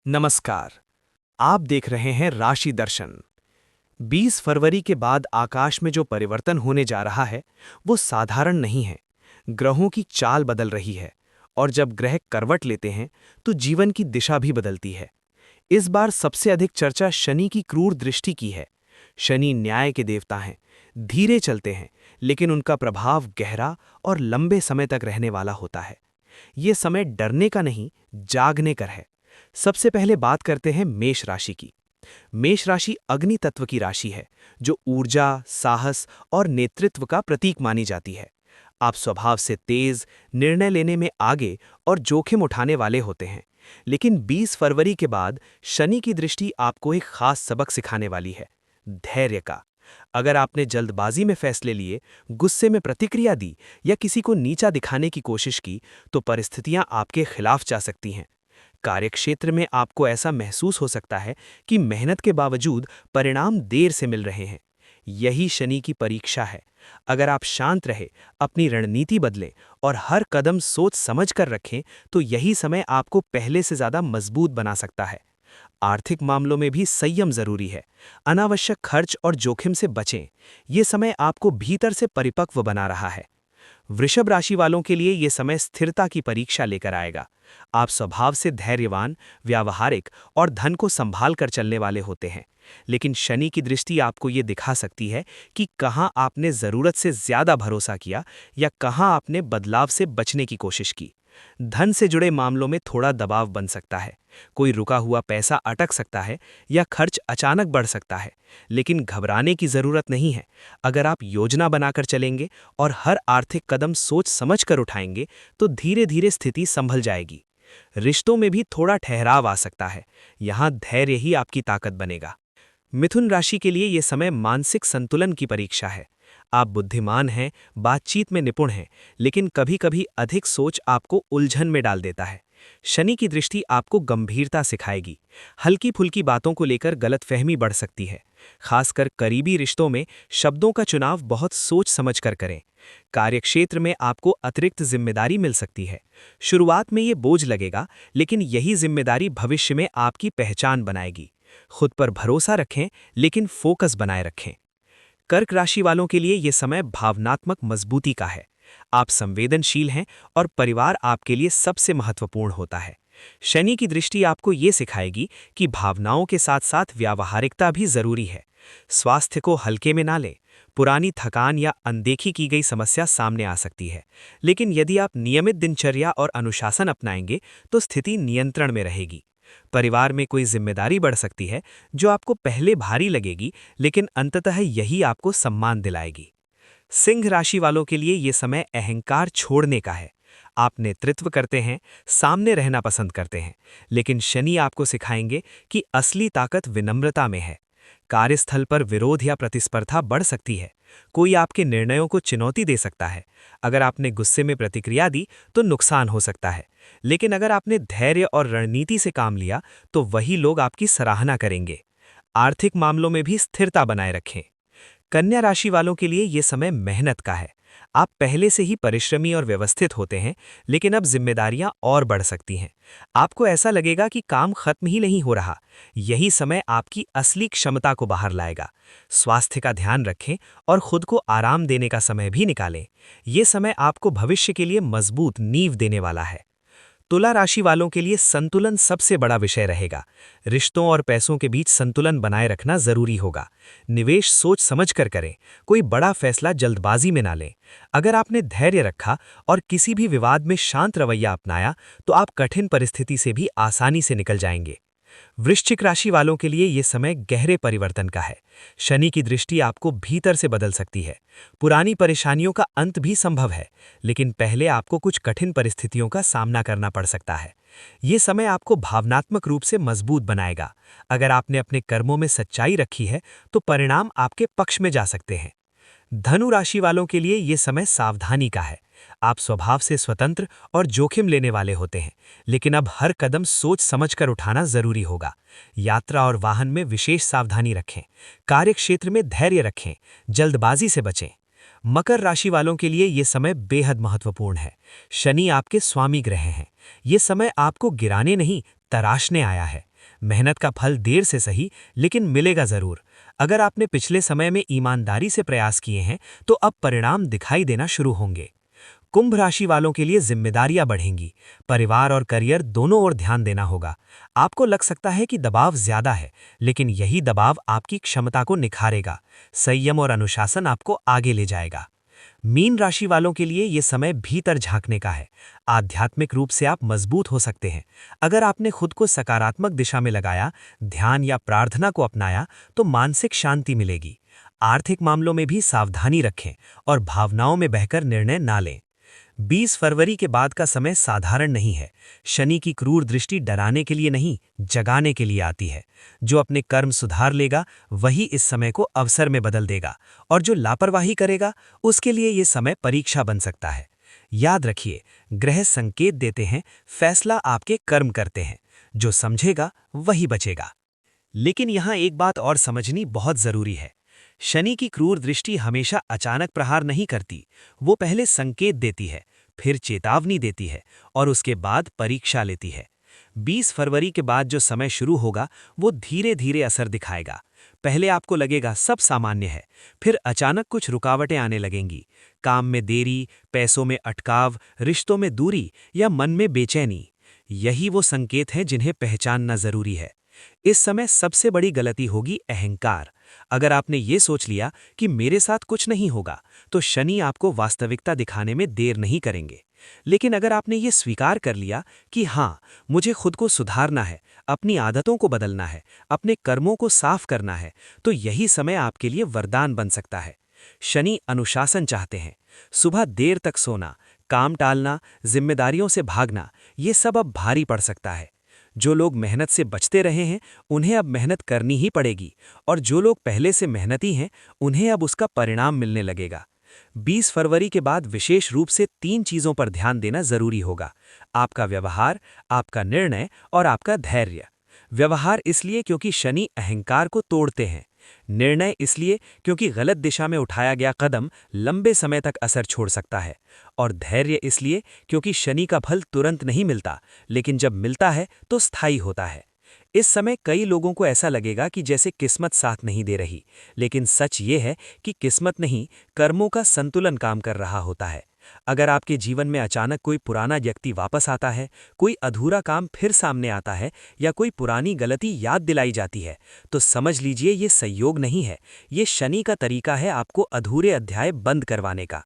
नमस्कार। आप देख रहे हैं राशि दर्शन। 20 फरवरी के बाद आकाश में जो परिवर्तन होने जा रहा है वो साधारण नहीं है। ग्रहों की चाल बदल रही है और जब ग्रह करवट लेते हैं तो जीवन की दिशा भी बदलती है। इस बार सबसे अधिक चर्चा शनि की क्रूर दृष्टि की है। शनि न्याय के देवता हैं, धीरे चलते हैं, लेकिन उनका प्रभाव गहरा और लंबे समय तक रहने वाला होता है। ये समय डरने का नहीं, जागने का है। सबसे पहले बात करते हैं मेष राशि की। मेष राशि अग्नि तत्व की राशि है, जो ऊर्जा, साहस और नेतृत्व का प्रतीक मानी जाती है। आप स्वभाव से तेज, निर्णय लेने में आगे और जोखिम उठाने वाले होते हैं। लेकिन 20 फरवरी के बाद शनि की दृष्टि आपको एक खास सबक सिखाने वाली है, धैर्य का। अगर आपने जल्दबाजी में फैसले लिए, गुस्से में प्रतिक्रिया दी या किसी को नीचा दिखाने की कोशिश की, तो परिस्थितियां आपके खिलाफ जा सकती हैं। कार्यक्षेत्र में आपको ऐसा महसूस हो सकता है कि मेहनत के बावजूद परिणाम देर से मिल रहे हैं। यही शनि की परीक्षा है। अगर आप शांत रहे, अपनी रणनीति बदलें और हर कदम सोच समझ कर रखें, तो यही समय आपको पहले से ज्यादा मजबूत बना सकता है। आर्थिक मामलों में भी संयम जरूरी है। अनावश्यक खर्च और जोखिम से बचें। ये समय आपको भीतर से परिपक्व बना रहा है। वृषभ राशि वालों के लिए ये समय स्थिरता की परीक्षा लेकर आएगा। आप स्वभाव से धैर्यवान, व्यावहारिक और धन को संभाल कर चलने वाले होते हैं। लेकिन शनि की दृष्टि आपको ये दिखा सकती है कि कहाँ आपने जरूरत से ज्यादा भरोसा किया या कहाँ आपने बदलाव से बचने की कोशिश की। धन से जुड़े मामलों में थोड़ा दबाव बन सकता है। कोई रुका हुआ पैसा अटक सकता है या खर्च अचानक बढ़ सकता है। लेकिन घबराने की जरूरत नहीं है। अगर आप योजना बनाकर चलेंगे और हर आर्थिक कदम सोच समझ कर उठाएंगे, तो धीरे धीरे स्थिति संभल जाएगी। रिश्तों में भी थोड़ा ठहराव आ सकता है। यहाँ धैर्य ही आपकी ताकत बनेगा। मिथुन राशि के लिए ये समय मानसिक संतुलन की परीक्षा है। आप बुद्धिमान हैं, बातचीत में निपुण हैं, लेकिन कभी-कभी अधिक सोच आपको उलझन में डाल देता है। शनि की दृष्टि आपको गंभीरता सिखाएगी। हल्की-फुल्की बातों को लेकर गलतफहमी बढ़ सकती है। खासकर करीबी रिश्तों में शब्दों का चुनाव बहुत सोच समझ कर करें। कार्यक्षेत्र में आपको अतिरिक्त जिम्मेदारी मिल सकती है। शुरुआत में ये बोझ लगेगा, लेकिन यही जिम्मेदारी भविष्य में आपकी पहचान बनाएगी। खुद पर भरोसा रखें, लेकिन फोकस बनाए रखें। कर्क राशि वालों के लिए यह समय भावनात्मक मजबूती का है। आप संवेदनशील हैं और परिवार आपके लिए सबसे महत्वपूर्ण होता है। शनि की दृष्टि आपको ये सिखाएगी कि भावनाओं के साथ साथ व्यावहारिकता भी जरूरी है। स्वास्थ्य को हल्के में ना लें। पुरानी थकान या अनदेखी की गई समस्या सामने आ सकती है। लेकिन यदि आप नियमित दिनचर्या और अनुशासन अपनाएंगे, तो स्थिति नियंत्रण में रहेगी। परिवार में कोई जिम्मेदारी बढ़ सकती है जो आपको पहले भारी लगेगी, लेकिन अंततः यही आपको सम्मान दिलाएगी। सिंह राशि वालों के लिए ये समय अहंकार छोड़ने का है। आप नेतृत्व करते हैं, सामने रहना पसंद करते हैं, लेकिन शनि आपको सिखाएंगे कि असली ताकत विनम्रता में है। कार्यस्थल पर विरोध या प्रतिस्पर्धा बढ़ सकती है। कोई आपके निर्णयों को चुनौती दे सकता है। अगर आपने गुस्से में प्रतिक्रिया दी तो नुकसान हो सकता है, लेकिन अगर आपने धैर्य और रणनीति से काम लिया तो वही लोग आपकी सराहना करेंगे। आर्थिक मामलों में भी स्थिरता बनाए रखें। कन्या राशि वालों के लिए ये समय मेहनत का है। आप पहले से ही परिश्रमी और व्यवस्थित होते हैं, लेकिन अब जिम्मेदारियां और बढ़ सकती हैं। आपको ऐसा लगेगा कि काम खत्म ही नहीं हो रहा। यही समय आपकी असली क्षमता को बाहर लाएगा। स्वास्थ्य का ध्यान रखें और खुद को आराम देने का समय भी निकालें। ये समय आपको भविष्य के लिए मजबूत नींव देने वाला है। तुला राशि वालों के लिए संतुलन सबसे बड़ा विषय रहेगा। रिश्तों और पैसों के बीच संतुलन बनाए रखना जरूरी होगा। निवेश सोच समझ कर करें। कोई बड़ा फैसला जल्दबाजी में ना लें। अगर आपने धैर्य रखा और किसी भी विवाद में शांत रवैया अपनाया, तो आप कठिन परिस्थिति से भी आसानी से निकल जाएंगे। वृश्चिक राशि वालों के लिए यह समय गहरे परिवर्तन का है। शनि की दृष्टि आपको भीतर से बदल सकती है। पुरानी परेशानियों का अंत भी संभव है, लेकिन पहले आपको कुछ कठिन परिस्थितियों का सामना करना पड़ सकता है। ये समय आपको भावनात्मक रूप से मजबूत बनाएगा। अगर आपने अपने कर्मों में सच्चाई रखी है, तो परिणाम आपके पक्ष में जा सकते हैं। धनु राशि वालों के लिए ये समय सावधानी का है। आप स्वभाव से स्वतंत्र और जोखिम लेने वाले होते हैं, लेकिन अब हर कदम सोच समझकर उठाना जरूरी होगा। यात्रा और वाहन में विशेष सावधानी रखें। कार्यक्षेत्र में धैर्य रखें, जल्दबाजी से बचें। मकर राशि वालों के लिए ये समय बेहद महत्वपूर्ण है। शनि आपके स्वामी ग्रह हैं। ये समय आपको गिराने नहीं, तराशने आया है। मेहनत का फल देर से सही, लेकिन मिलेगा जरूर। अगर आपने पिछले समय में ईमानदारी से प्रयास किए हैं, तो अब परिणाम दिखाई देना शुरू होंगे। कुंभ राशि वालों के लिए जिम्मेदारियां बढ़ेंगी। परिवार और करियर दोनों ओर ध्यान देना होगा। आपको लग सकता है कि दबाव ज्यादा है, लेकिन यही दबाव आपकी क्षमता को निखारेगा। संयम और अनुशासन आपको आगे ले जाएगा। मीन राशि वालों के लिए ये समय भीतर झांकने का है। आध्यात्मिक रूप से आप मजबूत हो सकते हैं। अगर आपने खुद को सकारात्मक दिशा में लगाया, ध्यान या प्रार्थना को अपनाया, तो मानसिक शांति मिलेगी। आर्थिक मामलों में भी सावधानी रखें और भावनाओं में बहकर निर्णय ना लें। 20 फरवरी के बाद का समय साधारण नहीं है। शनि की क्रूर दृष्टि डराने के लिए नहीं, जगाने के लिए आती है। जो अपने कर्म सुधार लेगा, वही इस समय को अवसर में बदल देगा, और जो लापरवाही करेगा, उसके लिए ये समय परीक्षा बन सकता है। याद रखिए, ग्रह संकेत देते हैं, फैसला आपके कर्म करते हैं। जो समझेगा वही बचेगा। लेकिन यहाँ एक बात और समझनी बहुत जरूरी है। शनि की क्रूर दृष्टि हमेशा अचानक प्रहार नहीं करती। वो पहले संकेत देती है, फिर चेतावनी देती है, और उसके बाद परीक्षा लेती है। 20 फरवरी के बाद जो समय शुरू होगा, वो धीरे धीरे असर दिखाएगा। पहले आपको लगेगा सब सामान्य है, फिर अचानक कुछ रुकावटें आने लगेंगी। काम में देरी, पैसों में अटकाव, रिश्तों में दूरी या मन में बेचैनी। यही वो संकेत हैं जिन्हें पहचानना जरूरी है। इस समय सबसे बड़ी गलती होगी अहंकार। अगर आपने ये सोच लिया कि मेरे साथ कुछ नहीं होगा, तो शनि आपको वास्तविकता दिखाने में देर नहीं करेंगे। लेकिन अगर आपने ये स्वीकार कर लिया कि हाँ, मुझे खुद को सुधारना है, अपनी आदतों को बदलना है, अपने कर्मों को साफ करना है, तो यही समय आपके लिए वरदान बन सकता है। शनि अनुशासन चाहते हैं। सुबह देर तक सोना, काम टालना, जिम्मेदारियों से भागना, ये सब अब भारी पड़ सकता है। जो लोग मेहनत से बचते रहे हैं, उन्हें अब मेहनत करनी ही पड़ेगी, और जो लोग पहले से मेहनती हैं, उन्हें अब उसका परिणाम मिलने लगेगा। 20 फरवरी के बाद विशेष रूप से 3 चीजों पर ध्यान देना जरूरी होगा: आपका व्यवहार, आपका निर्णय और आपका धैर्य। व्यवहार इसलिए क्योंकि शनि अहंकार को तोड़ते हैं। निर्णय इसलिए क्योंकि गलत दिशा में उठाया गया कदम लंबे समय तक असर छोड़ सकता है। और धैर्य इसलिए क्योंकि शनि का फल तुरंत नहीं मिलता, लेकिन जब मिलता है तो स्थायी होता है। इस समय कई लोगों को ऐसा लगेगा कि जैसे किस्मत साथ नहीं दे रही, लेकिन सच ये है कि किस्मत नहीं, कर्मों का संतुलन काम कर रहा होता है। अगर आपके जीवन में अचानक कोई पुराना व्यक्ति वापस आता है, कोई अधूरा काम फिर सामने आता है, या कोई पुरानी गलती याद दिलाई जाती है, तो समझ लीजिए ये संयोग नहीं है, ये शनि का तरीका है आपको अधूरे अध्याय बंद करवाने का।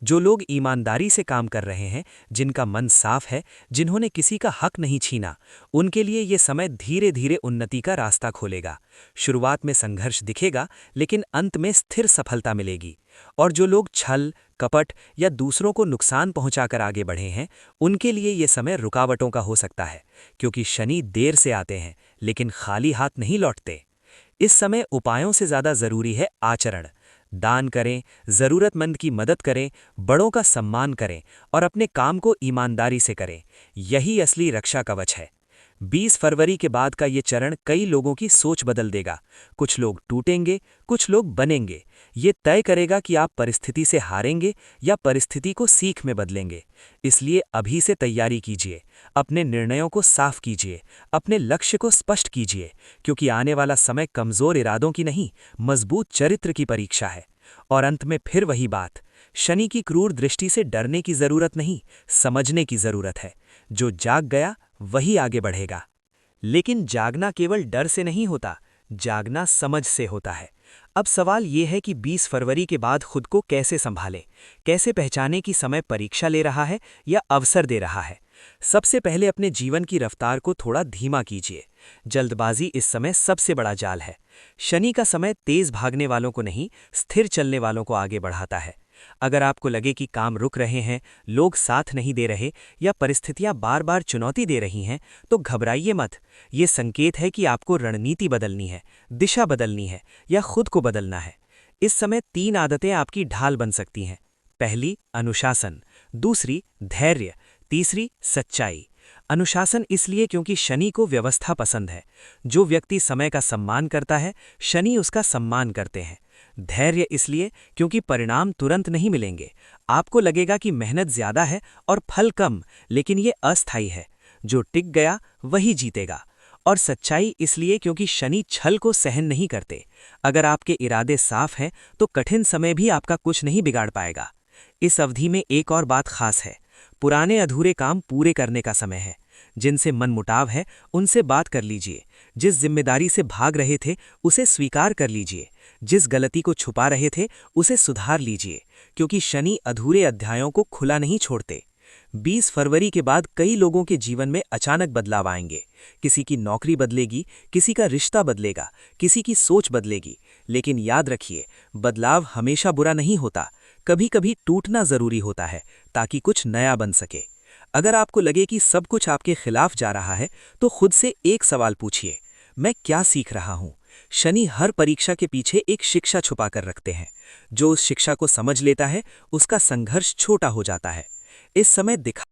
जो लोग ईमानदारी से काम कर रहे हैं, जिनका मन साफ है, जिन्होंने किसी का हक नहीं छीना, उनके लिए ये समय धीरे धीरे उन्नति का रास्ता खोलेगा। शुरुआत में संघर्ष दिखेगा, लेकिन अंत में स्थिर सफलता मिलेगी। और जो लोग छल, कपट या दूसरों को नुकसान पहुंचाकर आगे बढ़े हैं, उनके लिए ये समय रुकावटों का हो सकता है, क्योंकि शनि देर से आते हैं, लेकिन खाली हाथ नहीं लौटते। इस समय उपायों से ज्यादा जरूरी है आचरण। दान करें, जरूरतमंद की मदद करें, बड़ों का सम्मान करें, और अपने काम को ईमानदारी से करें। यही असली रक्षा कवच है। 20 फरवरी के बाद का ये चरण कई लोगों की सोच बदल देगा। कुछ लोग टूटेंगे, कुछ लोग बनेंगे। ये तय करेगा कि आप परिस्थिति से हारेंगे या परिस्थिति को सीख में बदलेंगे। इसलिए अभी से तैयारी कीजिए, अपने निर्णयों को साफ कीजिए, अपने लक्ष्य को स्पष्ट कीजिए, क्योंकि आने वाला समय कमजोर इरादों की नहीं, मजबूत चरित्र की परीक्षा है। और अंत में फिर वही बात, शनि की क्रूर दृष्टि से डरने की जरूरत नहीं, समझने की जरूरत है। जो जाग गया वही आगे बढ़ेगा। लेकिन जागना केवल डर से नहीं होता, जागना समझ से होता है। अब सवाल ये है कि 20 फरवरी के बाद खुद को कैसे संभालें, कैसे पहचानें कि समय परीक्षा ले रहा है या अवसर दे रहा है। सबसे पहले अपने जीवन की रफ्तार को थोड़ा धीमा कीजिए। जल्दबाजी इस समय सबसे बड़ा जाल है। शनि का समय तेज भागने वालों को नहीं, स्थिर चलने वालों को आगे बढ़ाता है। अगर आपको लगे कि काम रुक रहे हैं, लोग साथ नहीं दे रहे, या परिस्थितियां बार बार चुनौती दे रही हैं, तो घबराइए मत। ये संकेत है कि आपको रणनीति बदलनी है, दिशा बदलनी है, या खुद को बदलना है। इस समय 3 आदतें आपकी ढाल बन सकती हैं। पहली, अनुशासन। दूसरी, धैर्य। तीसरी, सच्चाई। अनुशासन इसलिए क्योंकि शनि को व्यवस्था पसंद है। जो व्यक्ति समय का सम्मान करता है, शनि उसका सम्मान करते हैं। धैर्य इसलिए क्योंकि परिणाम तुरंत नहीं मिलेंगे। आपको लगेगा कि मेहनत ज्यादा है और फल कम, लेकिन ये अस्थायी है। जो टिक गया वही जीतेगा। और सच्चाई इसलिए क्योंकि शनि छल को सहन नहीं करते। अगर आपके इरादे साफ हैं तो कठिन समय भी आपका कुछ नहीं बिगाड़ पाएगा। इस अवधि में एक और बात खास है, पुराने अधूरे काम पूरे करने का समय है। जिनसे मनमुटाव है उनसे बात कर लीजिए। जिस जिम्मेदारी से भाग रहे थे उसे स्वीकार कर लीजिए। जिस गलती को छुपा रहे थे उसे सुधार लीजिए, क्योंकि शनि अधूरे अध्यायों को खुला नहीं छोड़ते। 20 फरवरी के बाद कई लोगों के जीवन में अचानक बदलाव आएंगे। किसी की नौकरी बदलेगी, किसी का रिश्ता बदलेगा, किसी की सोच बदलेगी। लेकिन याद रखिए, बदलाव हमेशा बुरा नहीं होता। कभी कभी टूटना जरूरी होता है ताकि कुछ नया बन सके। अगर आपको लगे कि सब कुछ आपके खिलाफ जा रहा है तो खुद से एक सवाल पूछिए, मैं क्या सीख रहा हूं? शनि हर परीक्षा के पीछे एक शिक्षा छुपा कर रखते हैं। जो उस शिक्षा को समझ लेता है उसका संघर्ष छोटा हो जाता है। इस समय दिखा